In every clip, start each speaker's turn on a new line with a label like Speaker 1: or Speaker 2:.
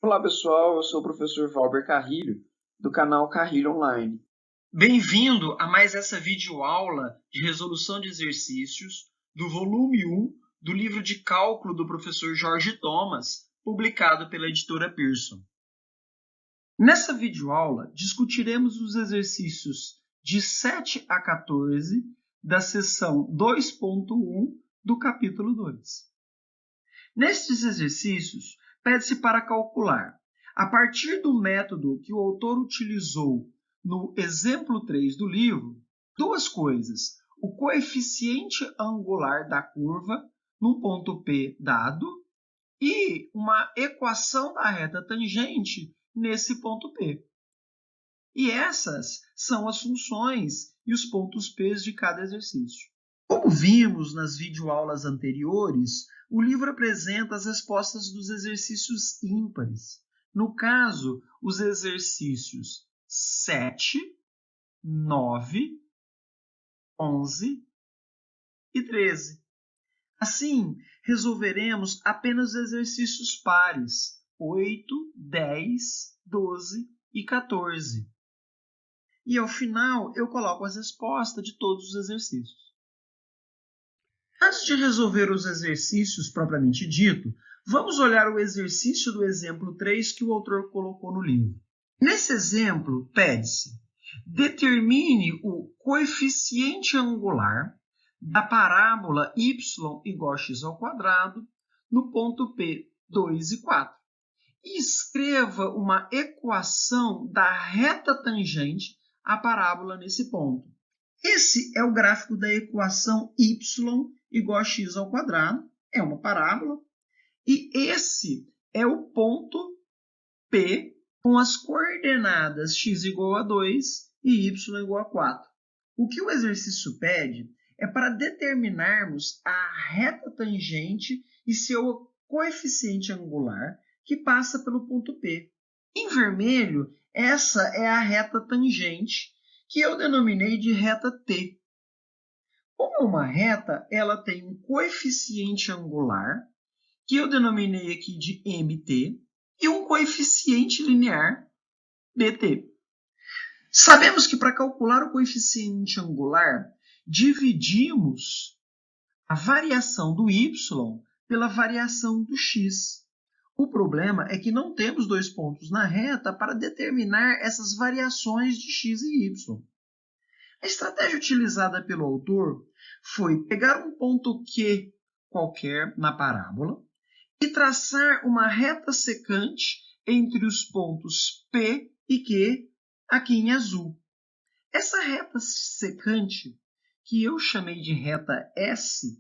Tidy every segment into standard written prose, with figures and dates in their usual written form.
Speaker 1: Olá pessoal, eu sou o professor Valber Carrilho, do canal Carrilho Online. Bem-vindo a mais essa videoaula de resolução de exercícios do volume 1 do livro de cálculo do professor Jorge Thomas, publicado pela editora Pearson. Nessa videoaula, discutiremos os exercícios de 7 a 14 da seção 2.1 do capítulo 2. Nestes exercícios, pede-se para calcular, a partir do método que o autor utilizou no exemplo 3 do livro, duas coisas: o coeficiente angular da curva num ponto P dado e uma equação da reta tangente nesse ponto P. E essas são as funções e os pontos P de cada exercício. Como vimos nas videoaulas anteriores, o livro apresenta as respostas dos exercícios ímpares. No caso, os exercícios 7, 9, 11 e 13. Assim, resolveremos apenas os exercícios pares 8, 10, 12 e 14. E ao final, eu coloco as respostas de todos os exercícios. Antes de resolver os exercícios propriamente dito, vamos olhar o exercício do exemplo 3 que o autor colocou no livro. Nesse exemplo, pede-se: determine o coeficiente angular da parábola y igual a x ao quadrado no ponto P 2 e 4. E escreva uma equação da reta tangente à parábola nesse ponto. Esse é o gráfico da equação y igual a x ao quadrado, é uma parábola, e esse é o ponto P com as coordenadas x igual a 2 e y igual a 4. O que o exercício pede é para determinarmos a reta tangente e seu coeficiente angular que passa pelo ponto P. Em vermelho, essa é a reta tangente, que eu denominei de reta T. Como é uma reta, ela tem um coeficiente angular, que eu denominei aqui de MT, e um coeficiente linear, BT. Sabemos que para calcular o coeficiente angular, dividimos a variação do y pela variação do x. O problema é que não temos dois pontos na reta para determinar essas variações de x e y. A estratégia utilizada pelo autor foi pegar um ponto Q qualquer na parábola e traçar uma reta secante entre os pontos P e Q, aqui em azul. Essa reta secante, que eu chamei de reta S,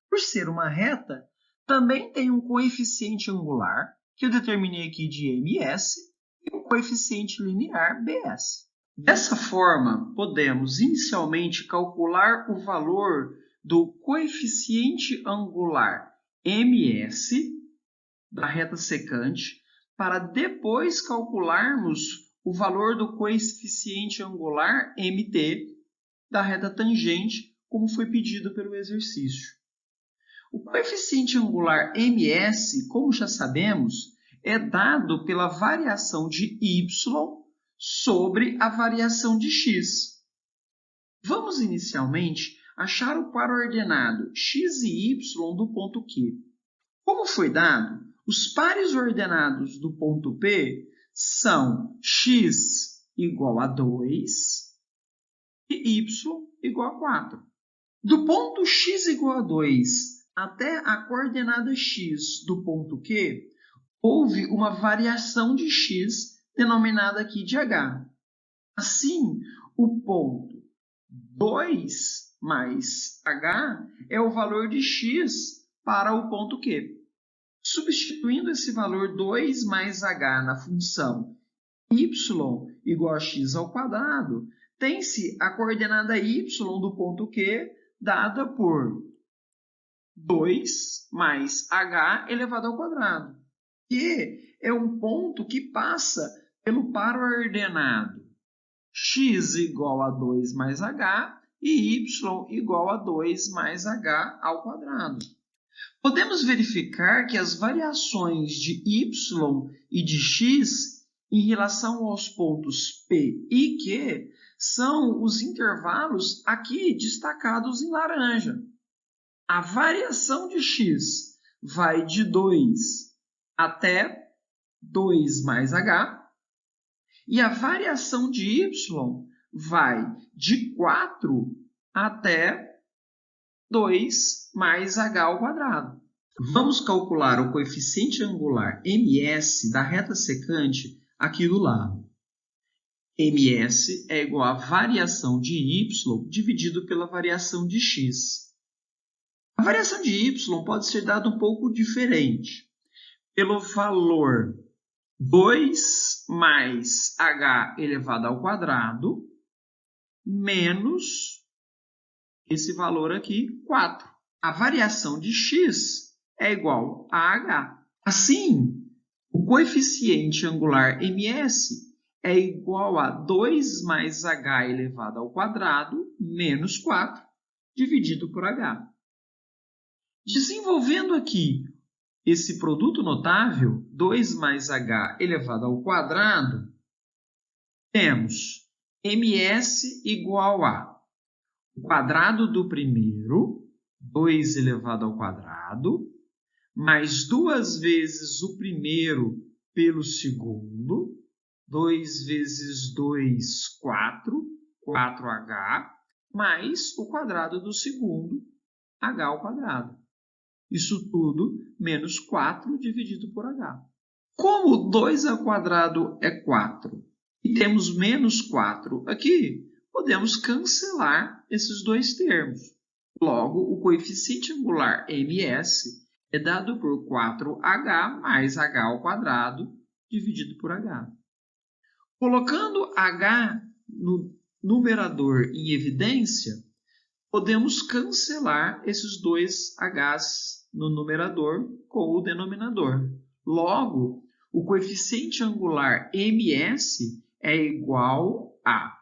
Speaker 1: por ser uma reta, também tem um coeficiente angular, que eu determinei aqui de MS, e um coeficiente linear BS. Dessa forma, podemos inicialmente calcular o valor do coeficiente angular MS da reta secante, para depois calcularmos o valor do coeficiente angular MT da reta tangente, como foi pedido pelo exercício. O coeficiente angular MS, como já sabemos, é dado pela variação de y sobre a variação de x. Vamos inicialmente achar o par ordenado x e y do ponto Q. Como foi dado, os pares ordenados do ponto P são x igual a 2 e y igual a 4. Do ponto x igual a 2 até a coordenada x do ponto Q, houve uma variação de x denominada aqui de h. Assim, o ponto 2 mais h é o valor de x para o ponto Q. Substituindo esse valor 2 mais h na função y igual a x ao quadrado, tem-se a coordenada y do ponto Q dada por 2 mais h elevado ao quadrado. Q é um ponto que passa pelo par ordenado x igual a 2 mais h e y igual a 2 mais h ao quadrado. Podemos verificar que as variações de y e de x em relação aos pontos P e Q são os intervalos aqui destacados em laranja. A variação de x vai de 2 até 2 mais h, e a variação de y vai de 4 até 2 mais h ao quadrado. Vamos calcular o coeficiente angular ms da reta secante aqui do lado. ms é igual à variação de y dividido pela variação de x. A variação de y pode ser dada um pouco diferente, pelo valor 2 mais h elevado ao quadrado menos esse valor aqui, 4. A variação de x é igual a h. Assim, o coeficiente angular ms é igual a 2 mais h elevado ao quadrado menos 4 dividido por h. Desenvolvendo aqui esse produto notável, 2 mais h elevado ao quadrado, temos ms igual a o quadrado do primeiro, 2 elevado ao quadrado, mais 2 vezes o primeiro pelo segundo, 2 vezes 2, 4, 4h, mais o quadrado do segundo, h ao quadrado. Isso tudo menos 4 dividido por h. Como 2 ao quadrado é 4 e temos menos 4 aqui, podemos cancelar esses dois termos. Logo, o coeficiente angular ms é dado por 4h mais h ao quadrado dividido por h. Colocando h no numerador em evidência, podemos cancelar esses dois h's no numerador com o denominador. Logo, o coeficiente angular ms é igual a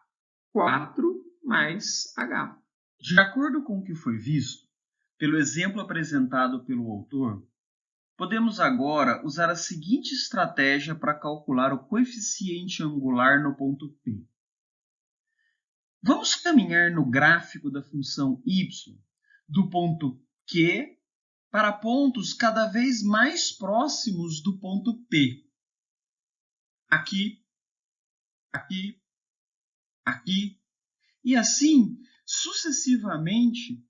Speaker 1: 4 mais h. De acordo com o que foi visto, pelo exemplo apresentado pelo autor, podemos agora usar a seguinte estratégia para calcular o coeficiente angular no ponto P. Vamos caminhar no gráfico da função y do ponto Q para pontos cada vez mais próximos do ponto P. Aqui, aqui, aqui, e assim sucessivamente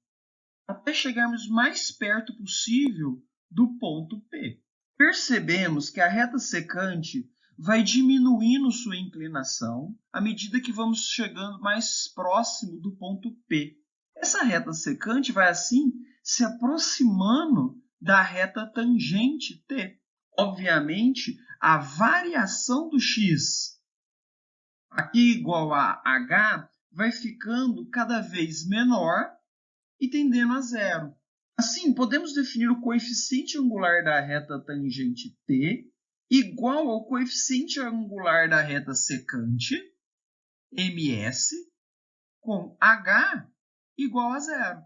Speaker 1: até chegarmos mais perto possível do ponto P. Percebemos que a reta secante vai diminuindo sua inclinação à medida que vamos chegando mais próximo do ponto P. Essa reta secante vai assim se aproximando da reta tangente T. Obviamente, a variação do x, aqui igual a h, vai ficando cada vez menor e tendendo a zero. Assim, podemos definir o coeficiente angular da reta tangente T igual ao coeficiente angular da reta secante, ms, com h igual a zero.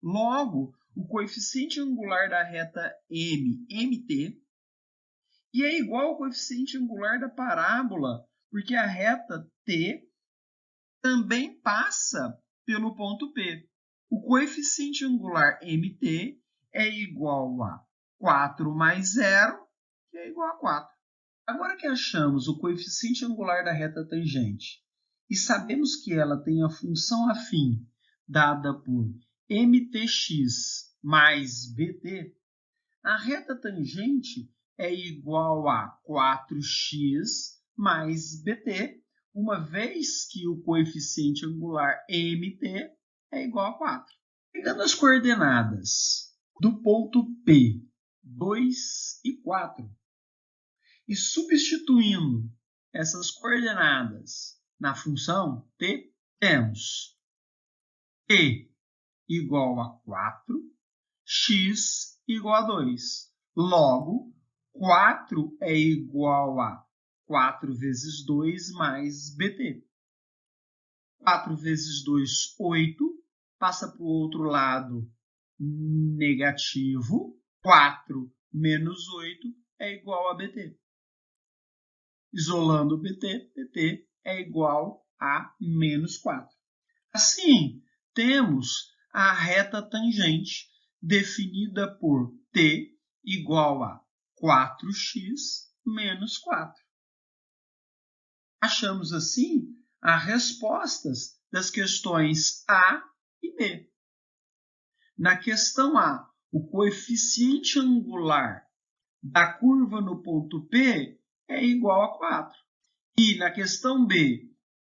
Speaker 1: Logo, o coeficiente angular da reta mt, e é igual ao coeficiente angular da parábola, porque a reta t também passa pelo ponto P. O coeficiente angular mt é igual a 4 mais 0, que é igual a 4. Agora que achamos o coeficiente angular da reta tangente e sabemos que ela tem a função afim dada por mtx mais bt, a reta tangente é igual a 4x mais bt, uma vez que o coeficiente angular mt é igual a 4. Pegando as coordenadas do ponto P, 2 e 4, e substituindo essas coordenadas na função t, temos t igual a 4, x igual a 2. Logo, 4 é igual a 4 vezes 2 mais bt. 4 vezes 2, 8. Passa para o outro lado negativo, 4 menos 8 é igual a BT. Isolando BT, BT é igual a menos 4. Assim, temos a reta tangente definida por t igual a 4x menos 4. Achamos, assim, as respostas das questões A e B. Na questão A, o coeficiente angular da curva no ponto P é igual a 4. E na questão B,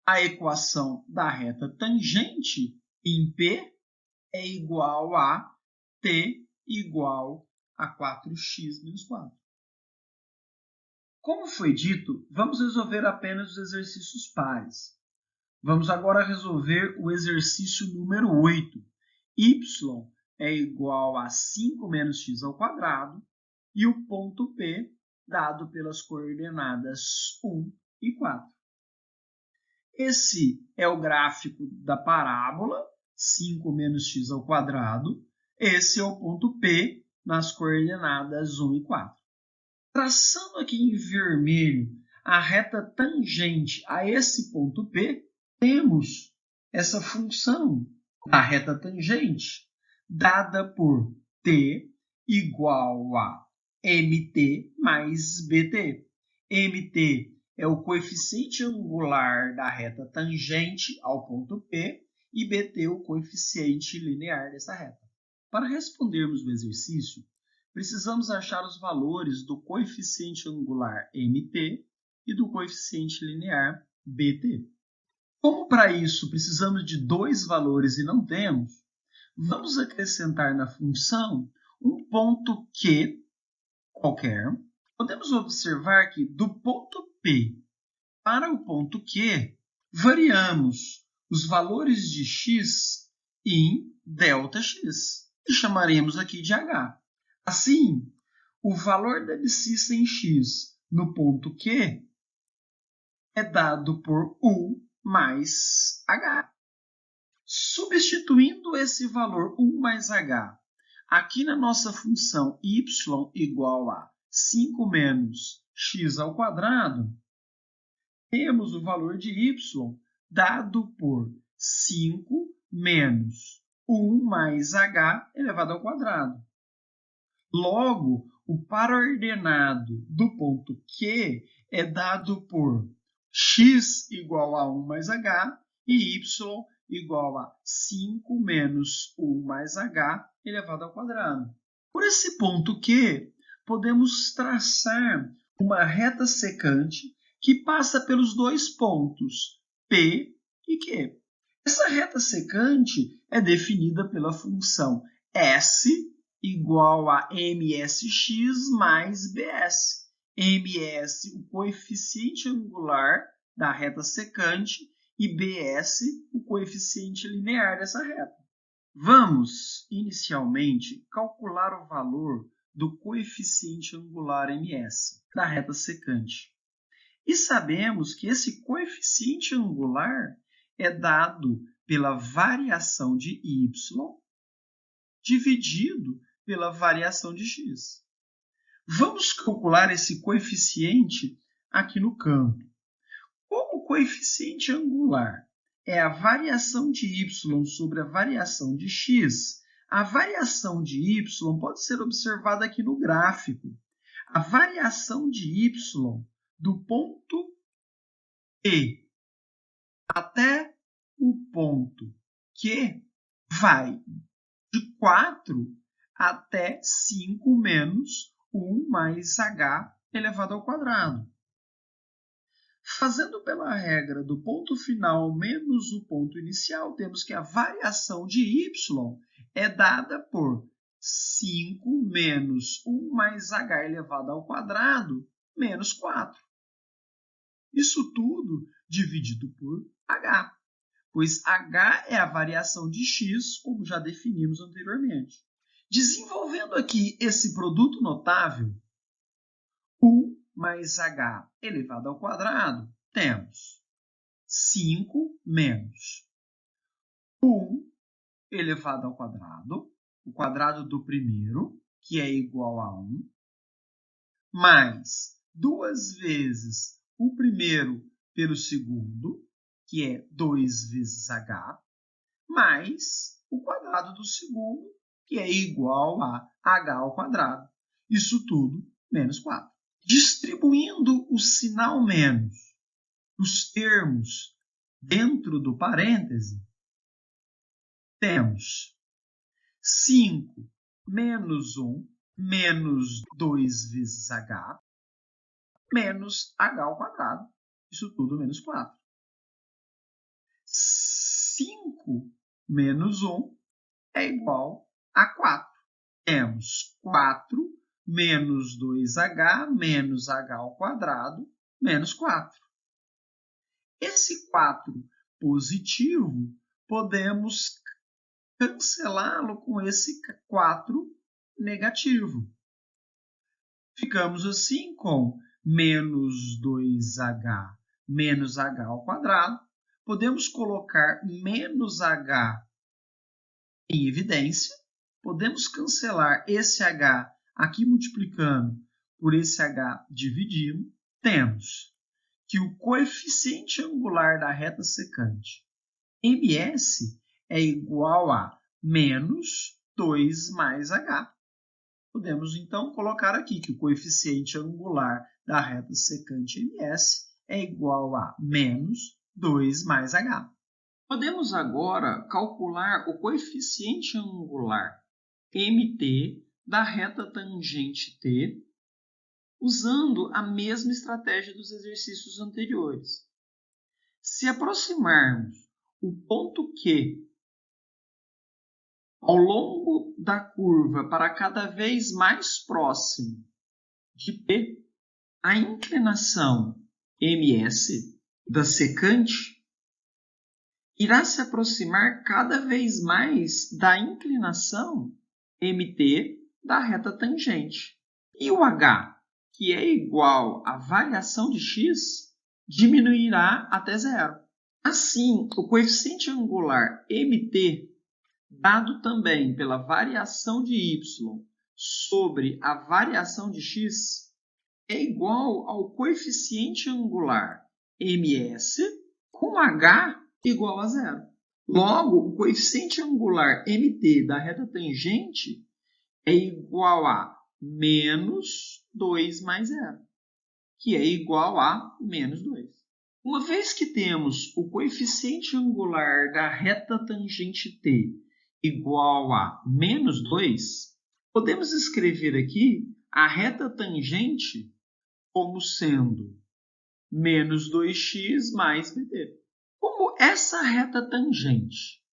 Speaker 1: a equação da reta tangente em P é igual a t igual a 4x menos 4. Como foi dito, vamos resolver apenas os exercícios pares. Vamos agora resolver o exercício número 8. Y é igual a 5 menos x ao quadrado e o ponto P dado pelas coordenadas 1 e 4. Esse é o gráfico da parábola, 5 menos x ao quadrado. Esse é o ponto P nas coordenadas 1 e 4. Traçando aqui em vermelho a reta tangente a esse ponto P, temos essa função da reta tangente dada por t igual a mt mais bt. mt é o coeficiente angular da reta tangente ao ponto P e bt o coeficiente linear dessa reta. Para respondermos o exercício, precisamos achar os valores do coeficiente angular mt e do coeficiente linear bt. Como para isso precisamos de dois valores e não temos, vamos acrescentar na função um ponto Q qualquer. Podemos observar que do ponto P para o ponto Q, variamos os valores de x em ΔX, que chamaremos aqui de H. Assim, o valor da abscissa em x no ponto Q é dado por U mais H. Substituindo esse valor U mais H aqui na nossa função y igual a 5 menos x ao quadrado, temos o valor de y dado por 5 menos 1 mais h elevado ao quadrado. Logo, o parordenado do ponto Q é dado por x igual a 1 mais h e y igual a 5 menos 1 mais h elevado ao quadrado. Por esse ponto Q, podemos traçar uma reta secante que passa pelos dois pontos P e Q. Essa reta secante é definida pela função S igual a msx mais bs. ms, o coeficiente angular da reta secante, e bs, o coeficiente linear dessa reta. Vamos, inicialmente, calcular o valor do coeficiente angular ms da reta secante. E sabemos que esse coeficiente angular é dado pela variação de y dividido pela variação de x. Vamos calcular esse coeficiente aqui no campo. Como o coeficiente angular é a variação de y sobre a variação de x, a variação de y pode ser observada aqui no gráfico. A variação de y do ponto E até o ponto Q vai de 4 até 5 menos 1 mais h elevado ao quadrado. Fazendo pela regra do ponto final menos o ponto inicial, temos que a variação de y é dada por 5 menos 1 mais h elevado ao quadrado menos 4. Isso tudo dividido por h, pois h é a variação de x, como já definimos anteriormente. Desenvolvendo aqui esse produto notável, 1 mais h elevado ao quadrado, temos 5 menos 1 elevado ao quadrado o quadrado do primeiro, que é igual a 1, mais 2 vezes o primeiro pelo segundo, que é 2 vezes h, mais o quadrado do segundo, que é igual a h ao quadrado. Isso tudo menos 4. Distribuindo o sinal menos, os termos dentro do parêntese, temos 5 menos 1 menos 2 vezes h, menos h ao quadrado. Isso tudo menos 4. 5 menos 1 é igual a 4. Temos 4 menos 2h menos h ao quadrado menos 4. Esse 4 positivo, podemos cancelá-lo com esse 4 negativo. Ficamos assim com menos 2h menos h ao quadrado. Podemos colocar menos h em evidência. Podemos cancelar esse h aqui multiplicando por esse h dividindo. Temos que o coeficiente angular da reta secante MS é igual a menos 2 mais h. Podemos, então, colocar aqui que o coeficiente angular da reta secante MS é igual a menos 2 mais h. Podemos agora calcular o coeficiente angular MT da reta tangente T usando a mesma estratégia dos exercícios anteriores. Se aproximarmos o ponto Q ao longo da curva para cada vez mais próximo de P, a inclinação MS da secante irá se aproximar cada vez mais da inclinação MT da reta tangente. E o H, que é igual à variação de x, diminuirá até zero. Assim, o coeficiente angular MT, dado também pela variação de y sobre a variação de x, é igual ao coeficiente angular MS com h igual a zero. Logo, o coeficiente angular MT da reta tangente é igual a menos 2 mais zero, que é igual a menos 2. Uma vez que temos o coeficiente angular da reta tangente T igual a menos 2, podemos escrever aqui a reta tangente como sendo menos 2x mais bt. Como essa reta tangente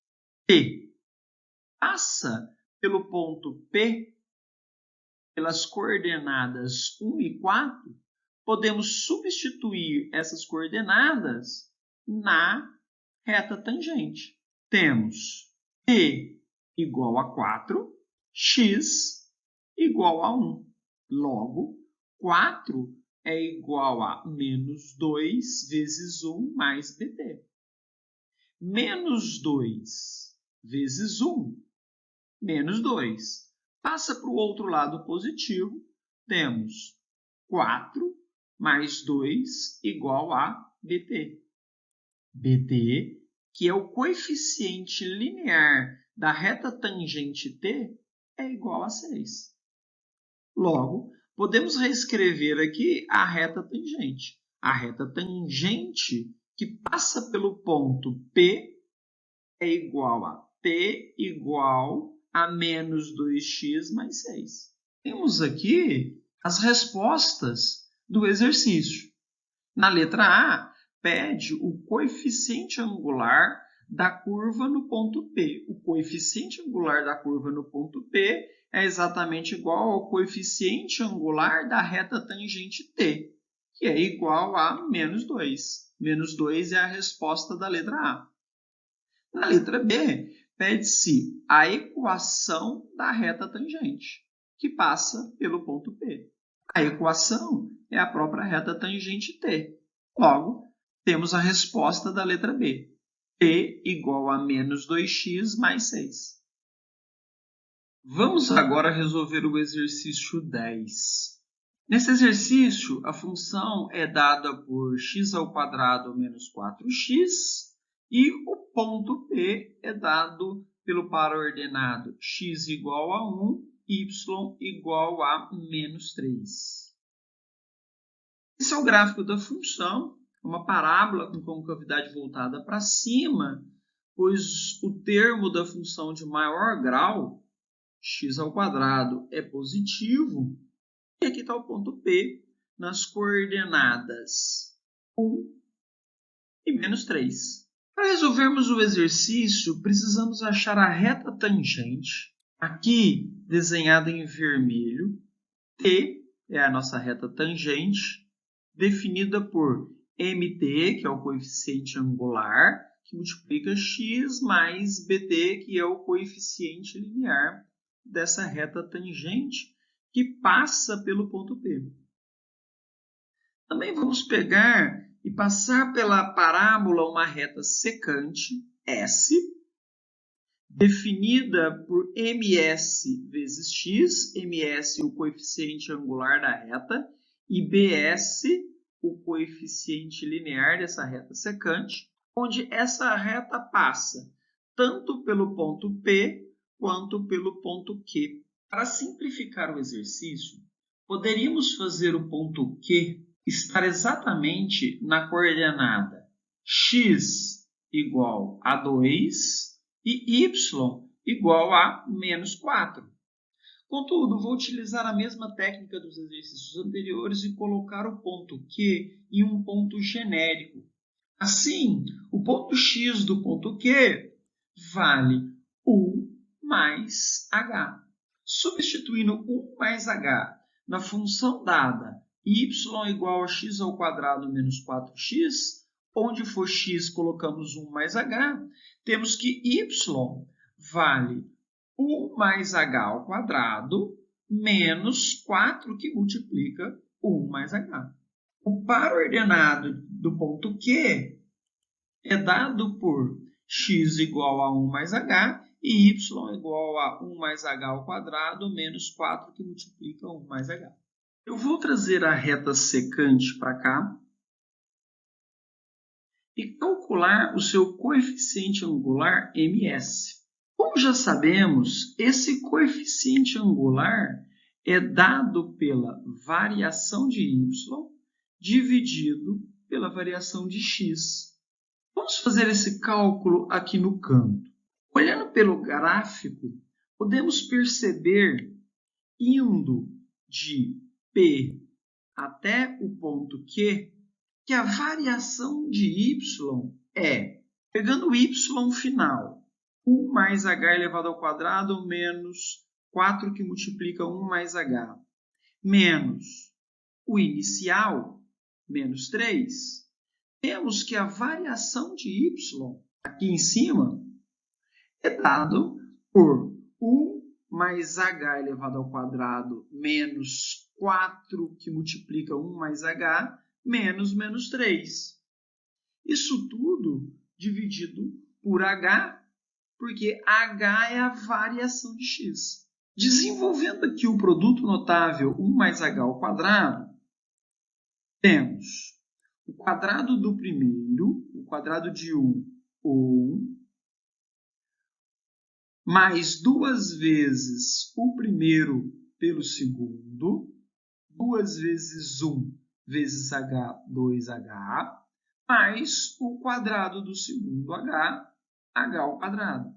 Speaker 1: P passa pelo ponto P pelas coordenadas 1 e 4, podemos substituir essas coordenadas na reta tangente. Temos P igual a 4, x igual a 1. Logo, 4 é igual a menos 2 vezes 1 mais bt. Menos 2 vezes 1, menos 2. Passa para o outro lado positivo, temos 4 mais 2 igual a bt. bt, que é o coeficiente linear da reta tangente T, é igual a 6. Logo, podemos reescrever aqui a reta tangente. A reta tangente que passa pelo ponto P é igual a T igual a menos 2x mais 6. Temos aqui as respostas do exercício. Na letra A, pede o coeficiente angular da curva no ponto P. O coeficiente angular da curva no ponto P é exatamente igual ao coeficiente angular da reta tangente T, que é igual a menos 2. Menos 2 é a resposta da letra A. Na letra B, pede-se a equação da reta tangente, que passa pelo ponto P. A equação é a própria reta tangente T. Logo, temos a resposta da letra B. T igual a menos 2x mais 6. Vamos agora resolver o exercício 10. Nesse exercício, a função é dada por x² menos 4x e o ponto P é dado pelo par ordenado x igual a 1, y igual a menos 3. Esse é o gráfico da função, uma parábola com concavidade voltada para cima, pois o termo da função de maior grau, x², é positivo. E aqui está o ponto P nas coordenadas 1 e menos 3. Para resolvermos o exercício, precisamos achar a reta tangente, aqui desenhada em vermelho. T é a nossa reta tangente, definida por mt, que é o coeficiente angular, que multiplica x, mais bt, que é o coeficiente linear dessa reta tangente, que passa pelo ponto P. Também vamos pegar e passar pela parábola uma reta secante, S, definida por ms vezes x, ms o coeficiente angular da reta, e bs o coeficiente linear dessa reta secante, onde essa reta passa tanto pelo ponto P quanto pelo ponto Q. Para simplificar o exercício, poderíamos fazer o ponto Q estar exatamente na coordenada x igual a 2 e y igual a menos 4. Contudo, vou utilizar a mesma técnica dos exercícios anteriores e colocar o ponto Q em um ponto genérico. Assim, o ponto x do ponto Q vale 1 mais h. Substituindo 1 mais h na função dada y igual a x² menos 4x, onde for x colocamos 1 mais h, temos que y vale 1 mais h² menos 4 que multiplica 1 mais h. O par ordenado do ponto Q é dado por x igual a 1 mais h e y igual a 1 mais h² menos 4 que multiplica 1 mais h. Eu vou trazer a reta secante para cá e calcular o seu coeficiente angular ms. Como já sabemos, esse coeficiente angular é dado pela variação de y dividido pela variação de x. Vamos fazer esse cálculo aqui no canto. Olhando pelo gráfico, podemos perceber, indo de P até o ponto Q, que a variação de y é, pegando o y final, 1 mais h² menos 4 que multiplica 1 mais h, menos o inicial, menos 3, temos que a variação de y, aqui em cima, é dado por 1 mais h² menos 4 que multiplica 1 mais h, menos menos 3. Isso tudo dividido por h, porque h é a variação de x. Desenvolvendo aqui o produto notável 1 mais h², temos o quadrado do primeiro, o quadrado de 1, 1, mais 2 vezes o primeiro pelo segundo, 2 vezes 1 vezes h, 2h, mais o quadrado do segundo h, h².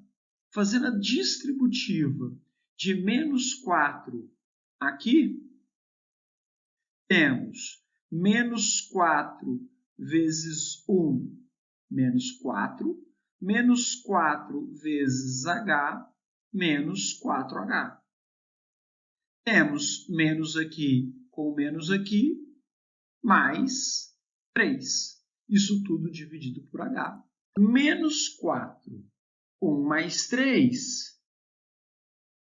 Speaker 1: Fazendo a distributiva de menos 4 aqui, temos menos 4 vezes 1, menos 4, menos 4 vezes h, menos 4h. Temos menos aqui com menos aqui, mais 3. Isso tudo dividido por h. Menos 4, 1 mais 3,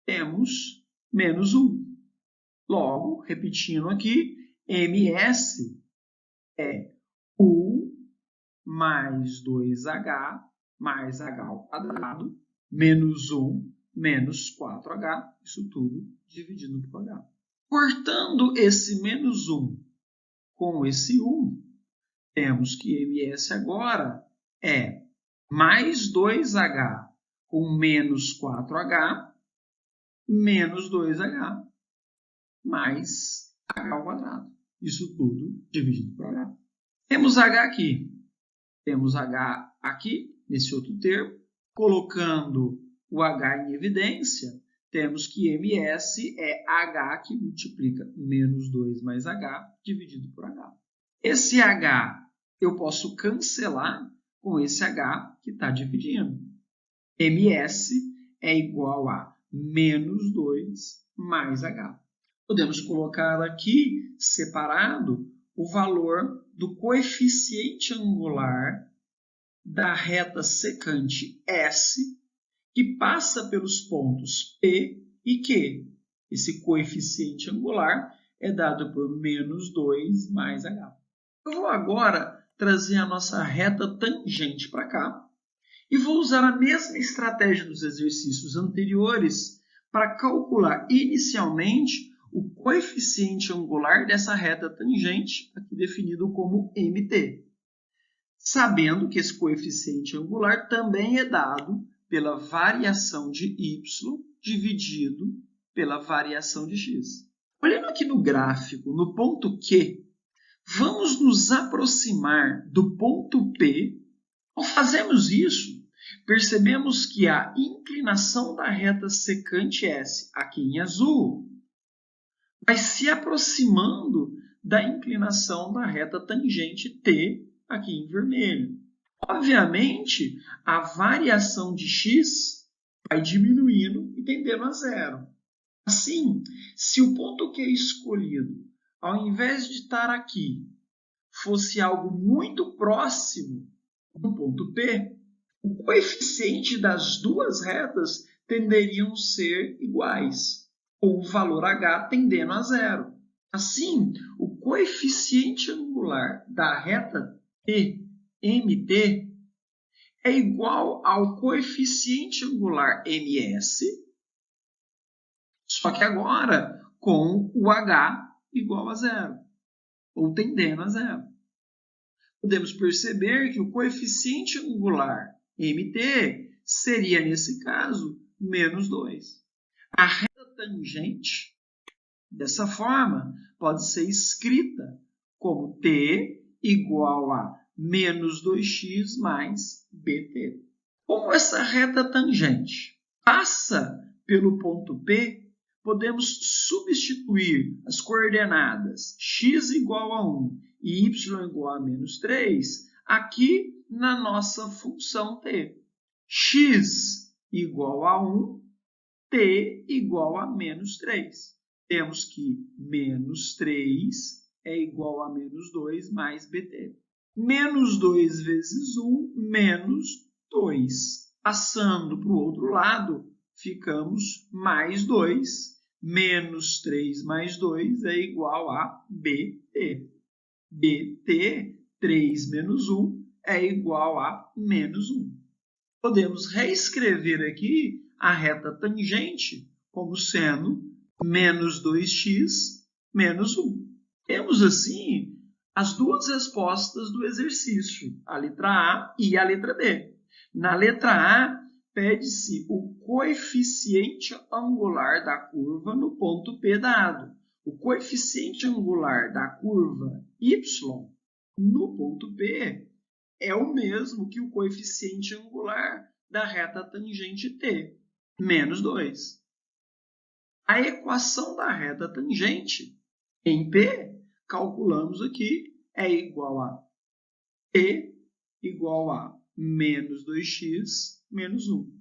Speaker 1: temos menos 1. Logo, repetindo aqui, ms é 1 mais 2h mais h², menos 1 menos 4H, isso tudo dividido por H. Cortando esse menos 1 com esse 1, temos que MS agora é mais 2H com menos 4H, menos 2H, mais H ao quadrado. Isso tudo dividido por H. Temos H aqui. Temos H aqui, nesse outro termo. Colocando o H em evidência, temos que MS é H que multiplica menos 2 mais H dividido por H. Esse H eu posso cancelar com esse H que está dividindo. MS é igual a menos 2 mais H. Podemos colocar aqui separado o valor do coeficiente angular da reta secante S, que passa pelos pontos P e Q. Esse coeficiente angular é dado por menos 2 mais H. Eu vou agora trazer a nossa reta tangente para cá e vou usar a mesma estratégia dos exercícios anteriores para calcular inicialmente o coeficiente angular dessa reta tangente, aqui definido como MT, sabendo que esse coeficiente angular também é dado pela variação de y dividido pela variação de x. Olhando aqui no gráfico, no ponto Q, vamos nos aproximar do ponto P. Ao fazermos isso, percebemos que a inclinação da reta secante S, aqui em azul, vai se aproximando da inclinação da reta tangente T, aqui em vermelho. Obviamente, a variação de x vai diminuindo e tendendo a zero. Assim, se o ponto Q escolhido, ao invés de estar aqui, fosse algo muito próximo do ponto P, o coeficiente das duas retas tenderiam a ser iguais, com o valor H tendendo a zero. Assim, o coeficiente angular da reta T, MT, é igual ao coeficiente angular MS, só que agora com o H igual a zero, ou tendendo a zero. Podemos perceber que o coeficiente angular MT seria, nesse caso, menos 2. A reta tangente, dessa forma, pode ser escrita como T igual a menos 2x mais BT. Como essa reta tangente passa pelo ponto P, podemos substituir as coordenadas x igual a 1 e y igual a menos 3 aqui na nossa função t. X igual a 1, t igual a menos 3. Temos que menos 3 é igual a menos 2 mais bt. Menos 2 vezes 1, menos 2. Passando para o outro lado, ficamos mais 2. Menos 3 mais 2 é igual a bt. bt, 3 menos 1, é igual a menos 1. Podemos reescrever aqui a reta tangente como sendo menos 2x menos 1. Temos, assim, as duas respostas do exercício, a letra A e a letra B. Na letra A, pede-se o coeficiente angular da curva no ponto P dado. O coeficiente angular da curva y no ponto P é o mesmo que o coeficiente angular da reta tangente T, menos 2. A equação da reta tangente em P, calculamos aqui, é igual a T igual a menos 2x menos 1.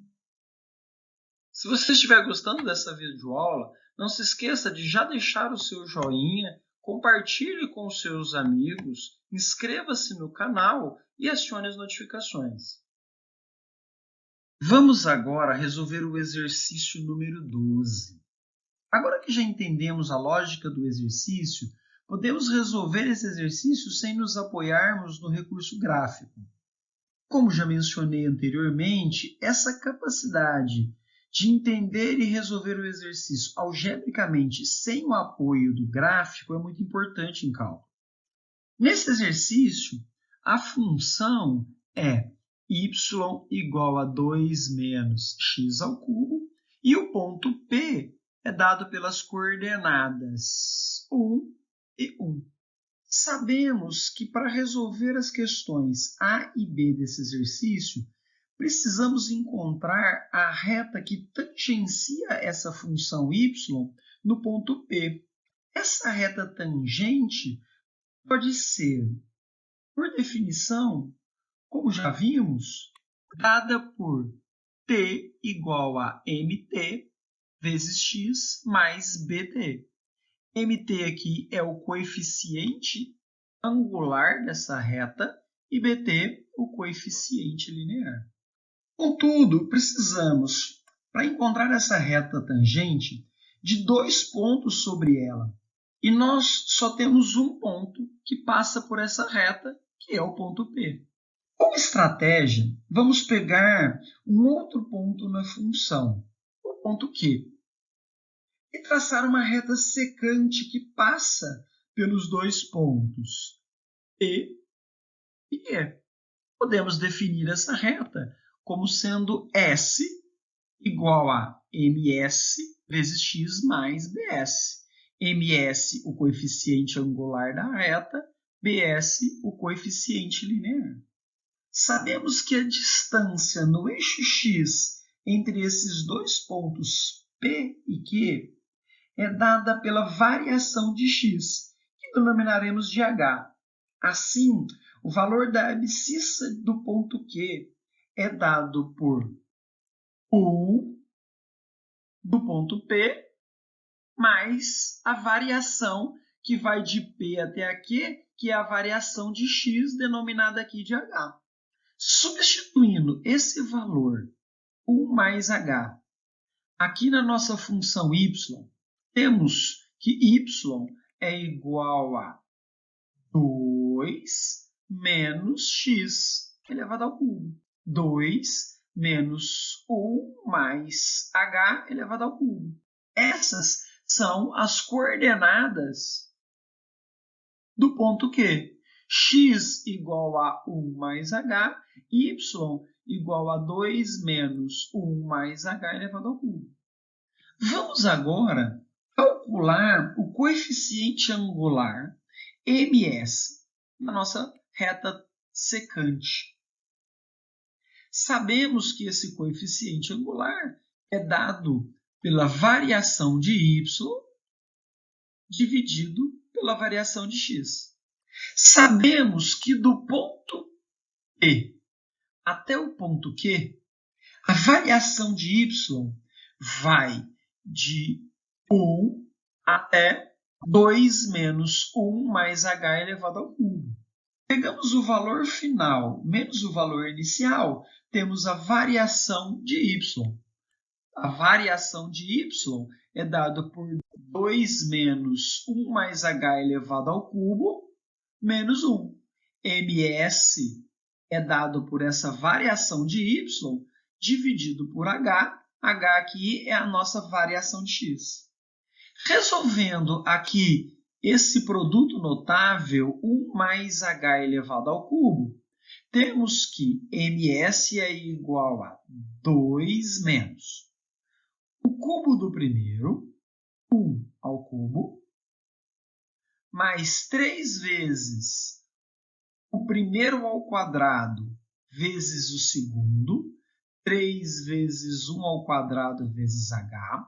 Speaker 1: Se você estiver gostando dessa videoaula, não se esqueça de já deixar o seu joinha, compartilhe com os seus amigos, inscreva-se no canal e acione as notificações. Vamos agora resolver o exercício número 12. Agora que já entendemos a lógica do exercício, podemos resolver esse exercício sem nos apoiarmos no recurso gráfico. Como já mencionei anteriormente, essa capacidade de entender e resolver o exercício algebricamente sem o apoio do gráfico é muito importante em cálculo. Nesse exercício, a função é y igual a 2 menos x ao cubo e o ponto P é dado pelas coordenadas 1 e 1. Sabemos que para resolver as questões A e B desse exercício, precisamos encontrar a reta que tangencia essa função y no ponto P. Essa reta tangente pode ser, por definição, como já vimos, dada por t igual a mt vezes x mais bt. mt aqui é o coeficiente angular dessa reta e bt o coeficiente linear. Contudo, precisamos, para encontrar essa reta tangente, de 2 pontos sobre ela. E nós só temos um ponto que passa por essa reta, que é o ponto P. Como estratégia, vamos pegar um outro ponto na função, o ponto Q, e traçar uma reta secante que passa pelos 2 pontos P e E. Podemos definir essa reta como sendo S igual a ms vezes x mais bs. ms, o coeficiente angular da reta, bs, o coeficiente linear. Sabemos que a distância no eixo x entre esses 2 pontos P e Q é dada pela variação de x, que denominaremos de h. Assim, o valor da abscissa do ponto Q é dado por 1 do ponto P mais a variação que vai de P até a Q, que é a variação de x, denominada aqui de h. Substituindo esse valor, 1 mais h, aqui na nossa função y, temos que y é igual a 2 menos x elevado ao cubo. 2 menos 1 mais h elevado ao cubo. Essas são as coordenadas do ponto Q. X igual a 1 mais h, y igual a 2 menos 1 mais h elevado ao cubo. Vamos agora calcular o coeficiente angular ms na nossa reta secante. Sabemos que esse coeficiente angular é dado pela variação de y dividido pela variação de x. Sabemos que do ponto P até o ponto Q, a variação de y vai de 1 até 2 menos 1 mais h elevado ao cubo. Pegamos o valor final menos o valor inicial, temos a variação de y. A variação de y é dada por 2 menos 1 mais h elevado ao cubo menos 1. ms é dado por essa variação de y dividido por h. h aqui é a nossa variação de x. Resolvendo aqui esse produto notável, 1 mais h elevado ao cubo, temos que ms é igual a 2 menos o cubo do primeiro, 1 ao cubo, mais 3 vezes o primeiro ao quadrado vezes o segundo, 3 vezes 1 ao quadrado vezes h,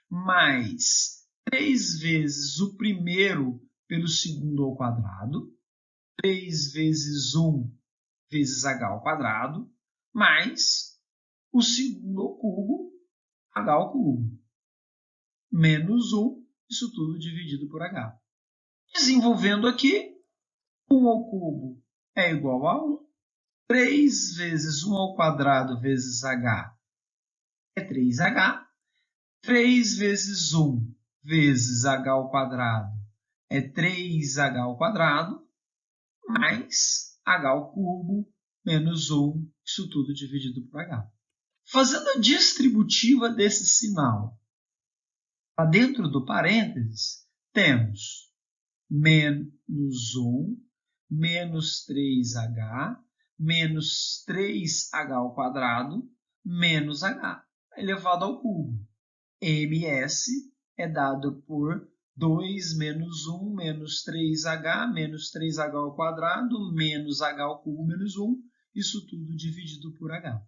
Speaker 1: mais 3 vezes o primeiro pelo segundo ao quadrado, 3 vezes 1 vezes h ao quadrado, mais o segundo ao cubo, h ao cubo, menos 1, isso tudo dividido por h. Desenvolvendo aqui, 1 ao cubo é igual a 1, 3 vezes 1 ao quadrado vezes h é 3h, 3 vezes 1 vezes h ao quadrado é 3h ao quadrado, mais h ao cubo menos 1, isso tudo dividido por h. Fazendo a distributiva desse sinal, lá dentro do parênteses, temos menos 1, menos 3h, menos 3h ao quadrado, menos h, elevado ao cubo. ms é dado por 2 menos 1 menos 3h, menos 3h ao quadrado, menos h ao cubo, menos 1. Isso tudo dividido por h.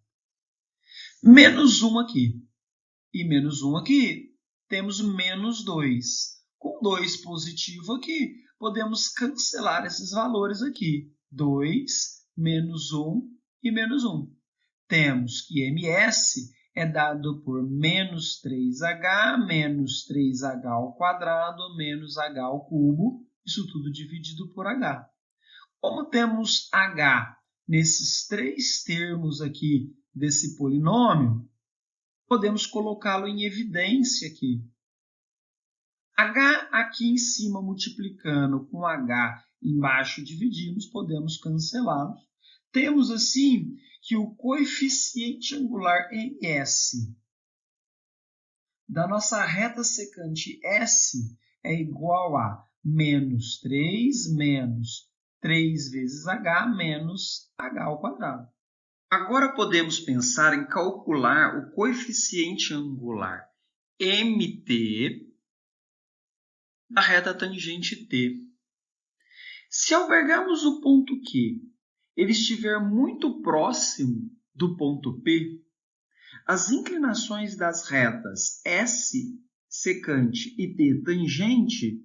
Speaker 1: Menos 1 aqui e menos 1 aqui, temos menos 2. Com 2 positivo aqui, podemos cancelar esses valores aqui. 2, menos 1 e menos 1. Temos que ms é dado por menos 3h, menos 3h ao quadrado, menos h ao cubo, isso tudo dividido por h. Como temos h nesses três termos aqui desse polinômio, podemos colocá-lo em evidência aqui. h aqui em cima multiplicando com h embaixo dividimos, podemos cancelá-los. Temos assim que o coeficiente angular ms da nossa reta secante S é igual a menos 3 menos 3 vezes h menos h ao quadrado. Agora podemos pensar em calcular o coeficiente angular mt da reta tangente t. Se albergarmos o ponto Q, ele estiver muito próximo do ponto P, as inclinações das retas S secante e T tangente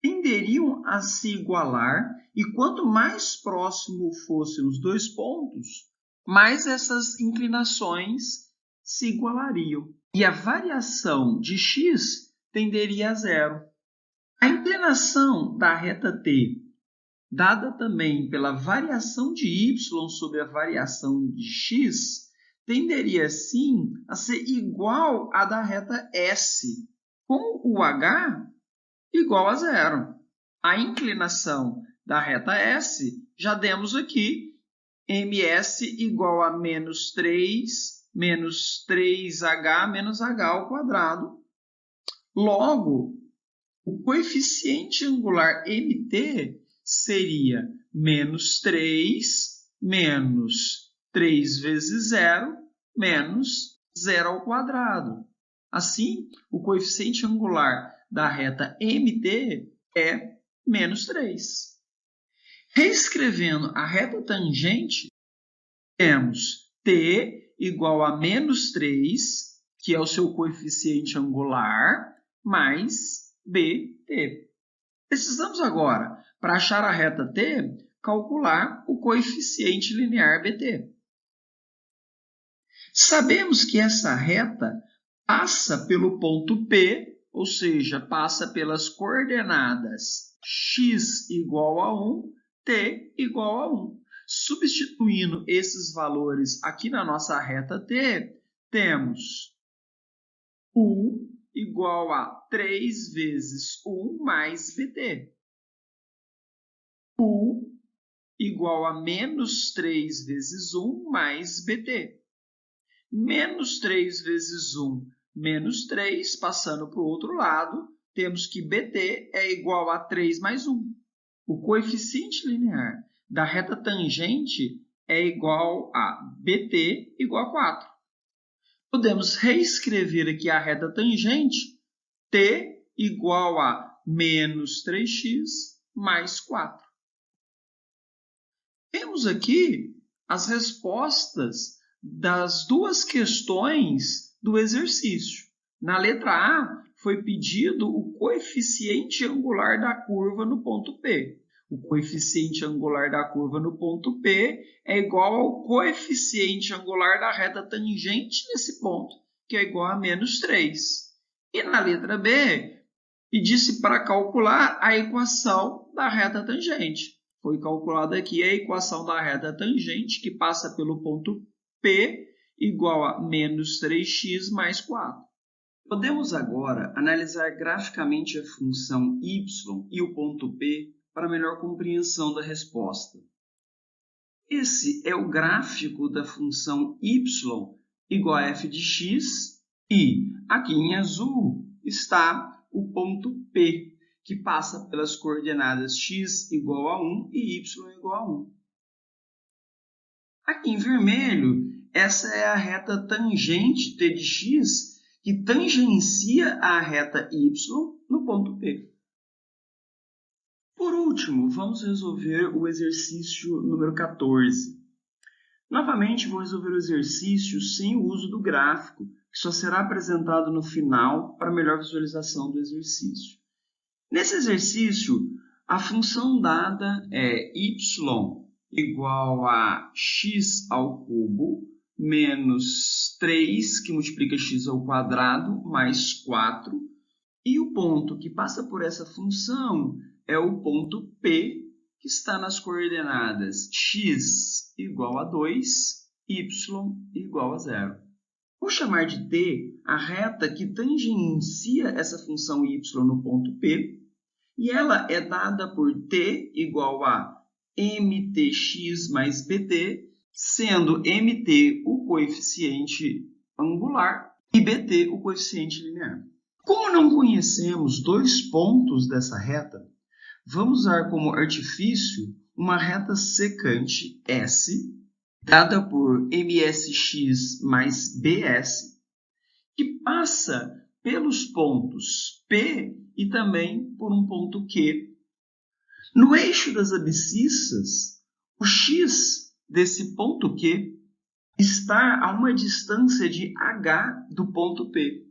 Speaker 1: tenderiam a se igualar, e quanto mais próximo fossem os dois pontos, mais essas inclinações se igualariam. E a variação de x tenderia a zero. A inclinação da reta T, dada também pela variação de y sobre a variação de x, tenderia sim a ser igual à da reta S, com o h igual a zero. A inclinação da reta S, já demos aqui, ms igual a menos 3, menos 3h, menos h ao quadrado. Logo, o coeficiente angular mt seria menos 3, menos 3 vezes 0, menos 0 ao quadrado. Assim, o coeficiente angular da reta mt é menos 3. Reescrevendo a reta tangente, temos t igual a menos 3, que é o seu coeficiente angular, mais bt. Precisamos agora, para achar a reta t, calcular o coeficiente linear bt. Sabemos que essa reta passa pelo ponto P, ou seja, passa pelas coordenadas x igual a 1, t igual a 1. Substituindo esses valores aqui na nossa reta t, temos 1 igual a 3 vezes 1 mais bt. 1 igual a menos 3 vezes 1 mais bt. Menos 3 vezes 1, menos 3, passando para o outro lado, temos que bt é igual a 3 mais 1. O coeficiente linear da reta tangente é igual a bt igual a 4. Podemos reescrever aqui a reta tangente, t igual a menos 3x mais 4. Temos aqui as respostas das duas questões do exercício. Na letra A, foi pedido o coeficiente angular da curva no ponto P. O coeficiente angular da curva no ponto P é igual ao coeficiente angular da reta tangente nesse ponto, que é igual a menos 3. E na letra B, pedisse para calcular a equação da reta tangente. Foi calculada aqui a equação da reta tangente, que passa pelo ponto P, igual a menos 3x mais 4. Podemos agora analisar graficamente a função y e o ponto P para melhor compreensão da resposta. Esse é o gráfico da função y igual a f de x, e aqui em azul está o ponto P, que passa pelas coordenadas x igual a 1 e y igual a 1. Aqui em vermelho, essa é a reta tangente t de x, que tangencia a reta y no ponto P. Por último, vamos resolver o exercício número 14. Novamente, vou resolver o exercício sem o uso do gráfico, que só será apresentado no final para melhor visualização do exercício. Nesse exercício, a função dada é y igual a x ao cubo menos 3, que multiplica x ao quadrado, mais 4. E o ponto que passa por essa função é o ponto P, que está nas coordenadas x igual a 2, y igual a 0. Vou chamar de t a reta que tangencia essa função y no ponto P, e ela é dada por t igual a mtx mais bt, sendo mt o coeficiente angular e bt o coeficiente linear. Como não conhecemos dois pontos dessa reta, vamos usar como artifício uma reta secante S, dada por msx mais bs, que passa pelos pontos P e também por um ponto Q. No eixo das abscissas, o x desse ponto Q está a uma distância de h do ponto P.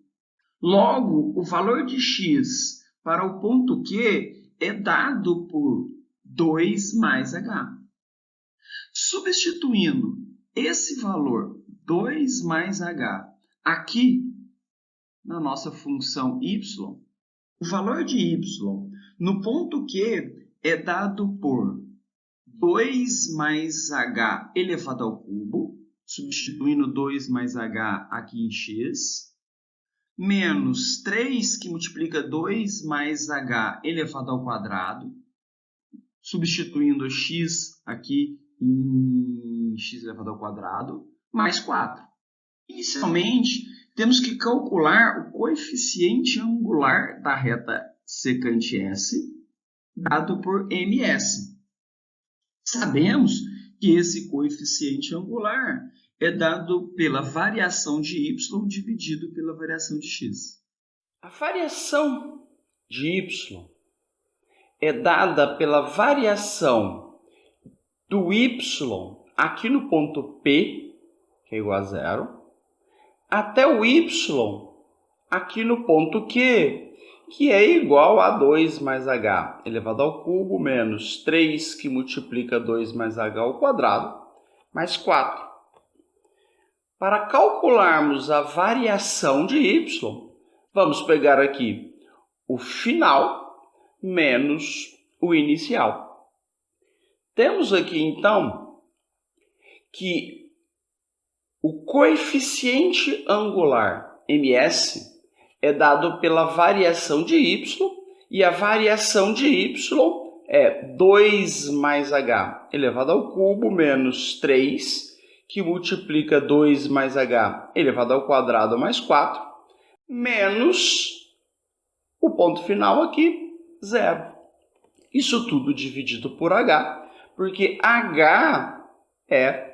Speaker 1: Logo, o valor de x para o ponto Q é dado por 2 mais h. Substituindo esse valor, 2 mais h, aqui na nossa função y, o valor de y no ponto Q é dado por 2 mais h elevado ao cubo, substituindo 2 mais h aqui em x, menos 3, que multiplica 2 mais h elevado ao quadrado, substituindo x aqui em x elevado ao quadrado, mais 4. Inicialmente, temos que calcular o coeficiente angular da reta secante S, dado por ms. Sabemos que esse coeficiente angular é dado pela variação de y dividido pela variação de x. A variação de y é dada pela variação do y aqui no ponto P, que é igual a 0, até o y aqui no ponto Q, que é igual a 2 mais h elevado ao cubo, menos 3, que multiplica 2 mais h ao quadrado, mais 4. Para calcularmos a variação de y, vamos pegar aqui o final menos o inicial. Temos aqui, então, que o coeficiente angular ms é dado pela variação de y, e a variação de y é 2 mais h elevado ao cubo menos 3, que multiplica 2 mais h elevado ao quadrado mais 4, menos o ponto final aqui, 0. Isso tudo dividido por h, porque h é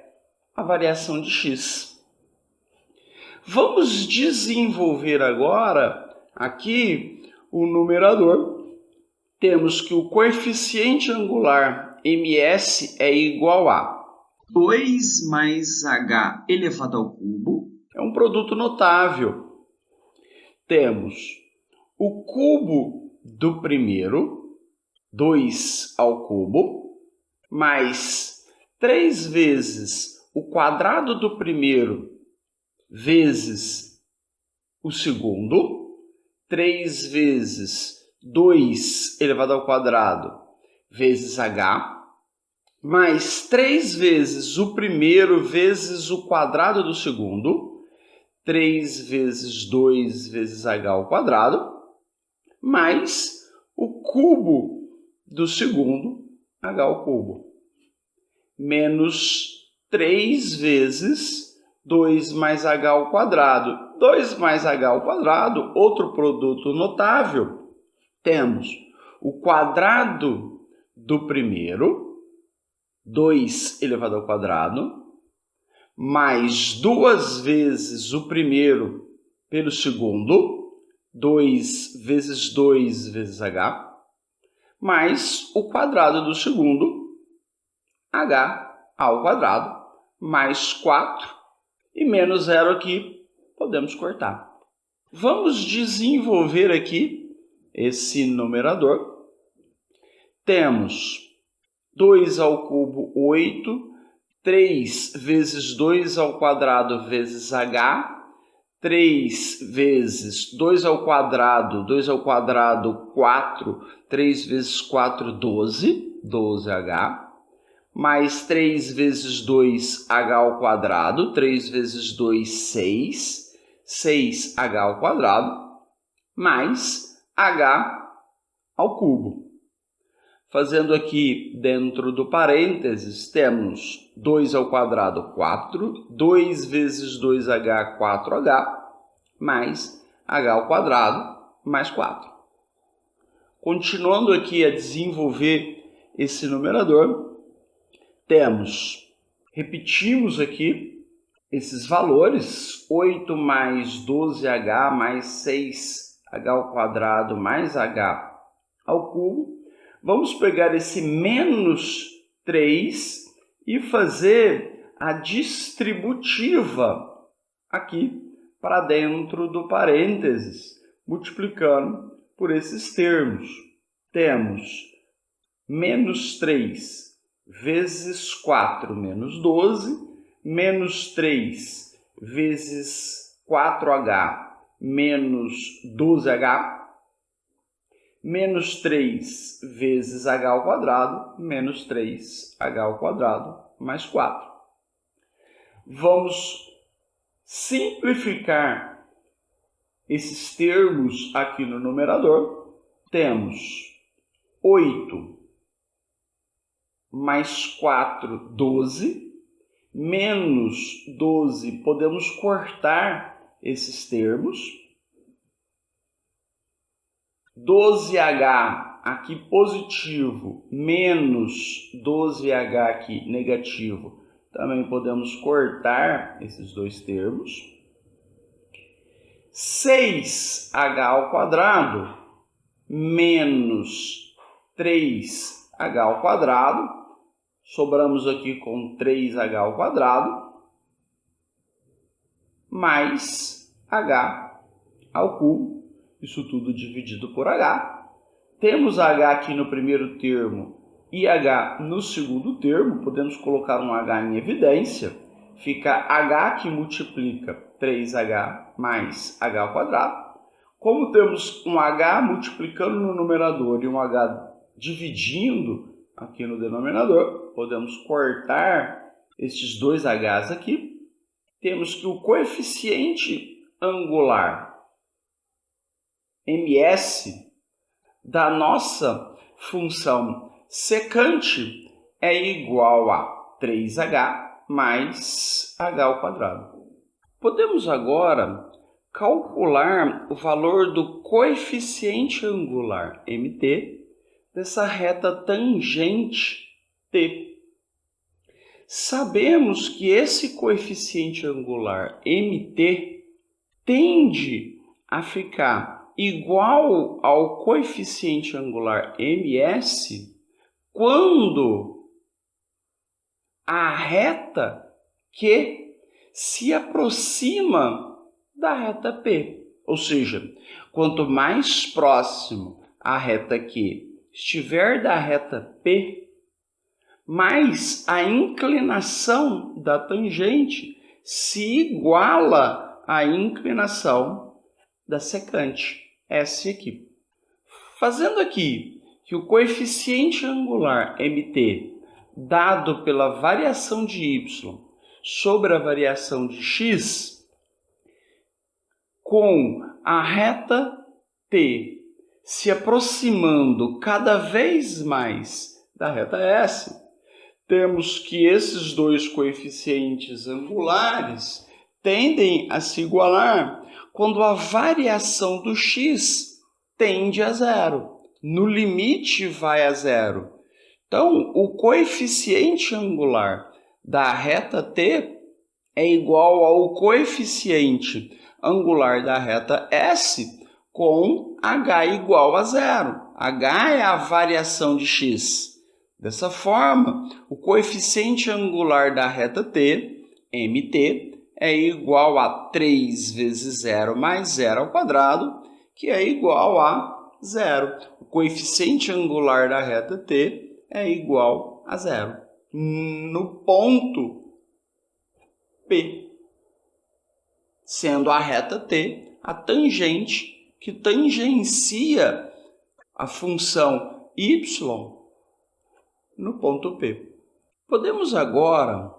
Speaker 1: a variação de x. Vamos desenvolver agora aqui o numerador. Temos que o coeficiente angular ms é igual a 2 mais h elevado ao cubo. É um produto notável. Temos o cubo do primeiro, 2 ao cubo, mais 3 vezes o quadrado do primeiro vezes o segundo, 3 vezes 2 elevado ao quadrado vezes h, mais 3 vezes o primeiro vezes o quadrado do segundo, 3 vezes 2 vezes h ao quadrado, mais o cubo do segundo, h ao cubo, menos 3 vezes
Speaker 2: 2 mais h ao quadrado. 2 mais h ao quadrado, outro produto notável, temos o quadrado do primeiro, 2 elevado ao quadrado, mais 2 vezes o primeiro pelo segundo, 2 vezes 2 vezes h, mais o quadrado do segundo, h ao quadrado, mais 4, e menos 0 aqui, podemos cortar. Vamos desenvolver aqui esse numerador. Temos 2 ao cubo, 8, 3 vezes 2 ao quadrado vezes h, 3 vezes 2 ao quadrado, 4, 3 vezes 4, 12, 12h, mais 3 vezes 2, h ao quadrado, 3 vezes 2, 6, 6h ao quadrado, mais h ao cubo. Fazendo aqui dentro do parênteses, temos 2 ao quadrado, 4, 2 vezes 2h, 4h, mais h ao quadrado, mais 4. Continuando aqui a desenvolver esse numerador, repetimos aqui esses valores, 8 mais 12h mais 6h ao quadrado mais h ao cubo. Vamos pegar esse menos 3 e fazer a distributiva aqui para dentro do parênteses, multiplicando por esses termos. Temos menos 3 vezes 4 menos 12, menos 3 vezes 4h menos 12h, menos 3 vezes h ao quadrado, menos 3h ao quadrado, mais 4. Vamos simplificar esses termos aqui no numerador. Temos 8 mais 4, 12, menos 12, podemos cortar esses termos. 12h aqui positivo, menos 12h aqui negativo, também podemos cortar esses dois termos. 6h ao quadrado menos 3h ao quadrado, sobramos aqui com 3h ao quadrado, mais h ao cubo. Isso tudo dividido por h. Temos h aqui no primeiro termo e h no segundo termo. Podemos colocar um h em evidência. Fica h que multiplica 3h mais h ao quadrado. Como temos um h multiplicando no numerador e um h dividindo aqui no denominador, podemos cortar estes dois h's aqui. Temos que o coeficiente angular ms da nossa função secante é igual a 3h mais h ao quadrado. Podemos agora calcular o valor do coeficiente angular mt dessa reta tangente t. Sabemos que esse coeficiente angular mt tende a ficar igual ao coeficiente angular ms quando a reta Q se aproxima da reta P. Ou seja, quanto mais próximo a reta Q estiver da reta P, mais a inclinação da tangente se iguala à inclinação da secante, S aqui. Fazendo aqui que o coeficiente angular mt, dado pela variação de y sobre a variação de x, com a reta t se aproximando cada vez mais da reta S, temos que esses dois coeficientes angulares tendem a se igualar quando a variação do x tende a zero. No limite vai a zero. Então, o coeficiente angular da reta t é igual ao coeficiente angular da reta S com h igual a zero. H é a variação de x. Dessa forma, o coeficiente angular da reta t, mt, é igual a 3 vezes 0 mais 0 ao quadrado, que é igual a zero. O coeficiente angular da reta t é igual a zero. No ponto P, sendo a reta t a tangente que tangencia a função y no ponto P. Podemos agora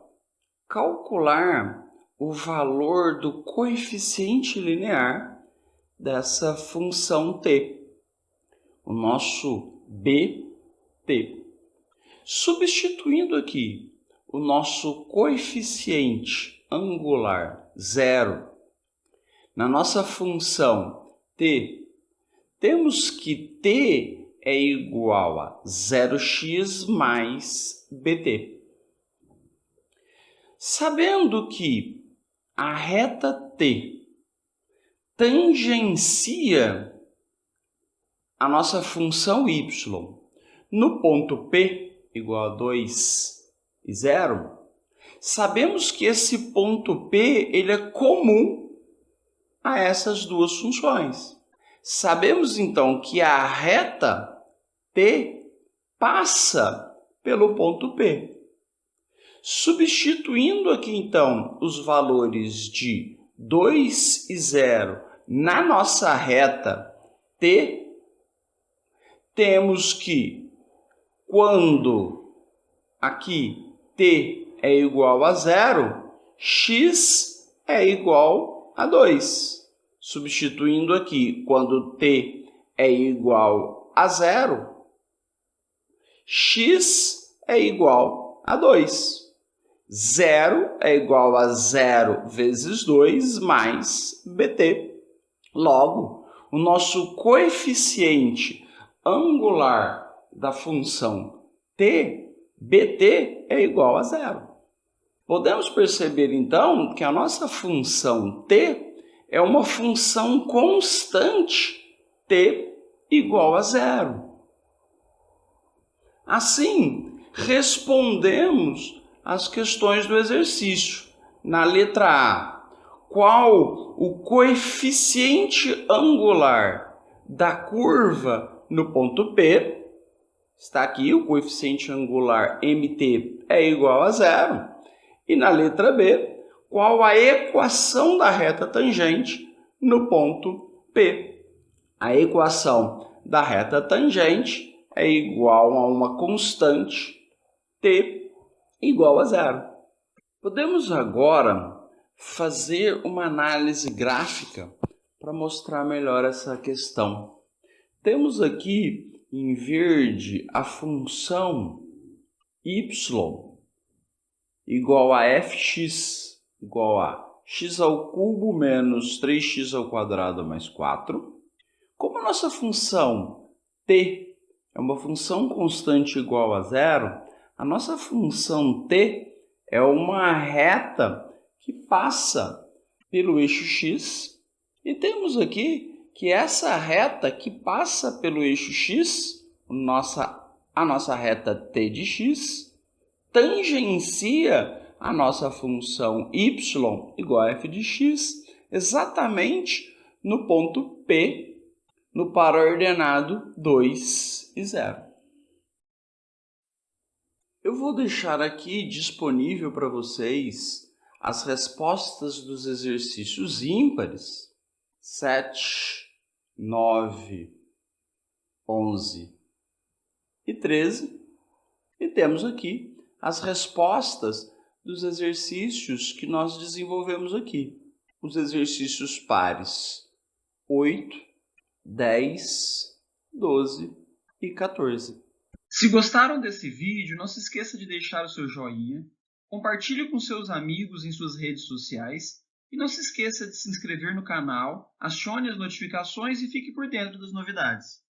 Speaker 2: calcular o valor do coeficiente linear dessa função t, o nosso bt. Substituindo aqui o nosso coeficiente angular zero na nossa função t, temos que t é igual a 0x mais bt. Sabendo que a reta t tangencia a nossa função y no ponto P igual a 2 e 0, sabemos que esse ponto P ele é comum a essas duas funções. Sabemos então que a reta t passa pelo ponto P. Substituindo aqui então os valores de 2 e 0 na nossa reta t, temos que quando aqui t é igual a 0, x é igual a 2. Substituindo aqui, quando t é igual a 0, x é igual a 2. 0 é igual a 0 vezes 2 mais bt. Logo, o nosso coeficiente angular da função t, bt, é igual a 0. Podemos perceber, então, que a nossa função t é uma função constante, t igual a 0. Assim, respondemos às questões do exercício. Na letra A, qual o coeficiente angular da curva no ponto P? Está aqui, o coeficiente angular mt é igual a 0. E na letra B, qual a equação da reta tangente no ponto P? A equação da reta tangente é igual a uma constante t igual a 0. Podemos agora fazer uma análise gráfica para mostrar melhor essa questão. Temos aqui em verde a função y igual a fx igual a x ao cubo menos 3x ao quadrado mais 4. Como a nossa função t é uma função constante igual a 0, a nossa função t é uma reta que passa pelo eixo x. E temos aqui que essa reta que passa pelo eixo x, a nossa reta t de x, tangencia a nossa função y igual a f de x exatamente no ponto P, no par ordenado 2 e 0. Eu vou deixar aqui disponível para vocês as respostas dos exercícios ímpares 7, 9, 11 e 13. E temos aqui as respostas dos exercícios que nós desenvolvemos aqui. Os exercícios pares 8, 10, 12 e 14.
Speaker 1: Se gostaram desse vídeo, não se esqueça de deixar o seu joinha, compartilhe com seus amigos em suas redes sociais E não se esqueça de se inscrever no canal, acione as notificações e fique por dentro das novidades.